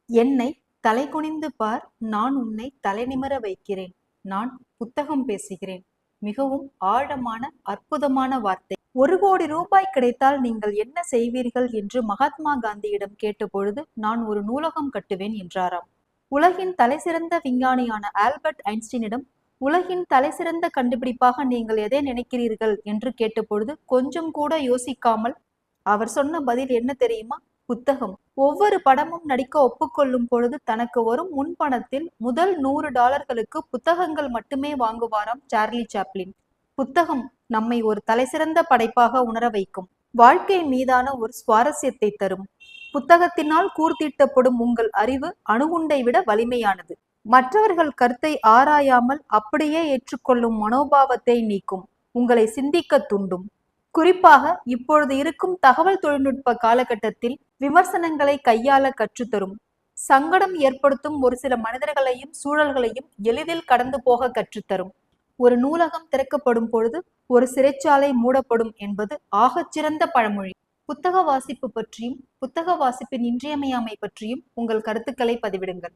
என்னை தலைகுனிந்து பார், நான் உன்னை தலைநிமிர வைக்கிறேன். நான் புத்தகம் பேசுகிறேன். மிகவும் ஆழமான அற்புதமான வார்த்தை. 1 கோடி ரூபாய் கிடைத்தால் நீங்கள் என்ன செய்வீர்கள் என்று மகாத்மா காந்தியிடம் கேட்டபொழுது, நான் ஒரு நூலகம் கட்டுவேன் என்றாராம். உலகின் தலைசிறந்த விஞ்ஞானியான ஆல்பர்ட் ஐன்ஸ்டீனிடம் உலகின் தலைசிறந்த கண்டுபிடிப்பாக நீங்கள் எதை நினைக்கிறீர்கள் என்று கேட்டபொழுது கொஞ்சம் கூட யோசிக்காமல் அவர் சொன்ன பதில் என்ன தெரியுமா? புத்தகம். ஒவ்வொரு படமும் நடிக்க ஒப்புக்கொள்ளும் பொழுது தனக்கு வரும் முன்பணத்தில் முதல் $100 புத்தகங்கள் மட்டுமே வாங்குவாராம் சார்லி சாப்ளின். புத்தகம் நம்மை ஒரு தலைசிறந்த படைப்பாக உணர வைக்கும். வாழ்க்கை மீதான ஒரு சுவாரஸ்யத்தை தரும். புத்தகத்தினால் கூர்த்திட்டப்படும் உங்கள் அறிவு அணுகுண்டை விட வலிமையானது. மற்றவர்கள் கருத்தை ஆராயாமல் அப்படியே ஏற்றுக்கொள்ளும் மனோபாவத்தை நீக்கும். உங்களை சிந்திக்க தூண்டும். குறிப்பாக இப்பொழுது இருக்கும் தகவல் தொழில்நுட்ப காலகட்டத்தில் விமர்சனங்களை கையாள கற்றுத்தரும். சங்கடம் ஏற்படுத்தும் ஒரு சில மனிதர்களையும் சூழல்களையும் எளிதில் கடந்து போக கற்றுத்தரும். ஒரு நூலகம் திறக்கப்படும் பொழுது ஒரு சிறைச்சாலை மூடப்படும் என்பது ஆகச்சிறந்த பழமொழி. புத்தக வாசிப்பு பற்றியும் புத்தக வாசிப்பின் இன்றியமையாமை பற்றியும் உங்கள் கருத்துக்களை பதிவிடுங்கள்.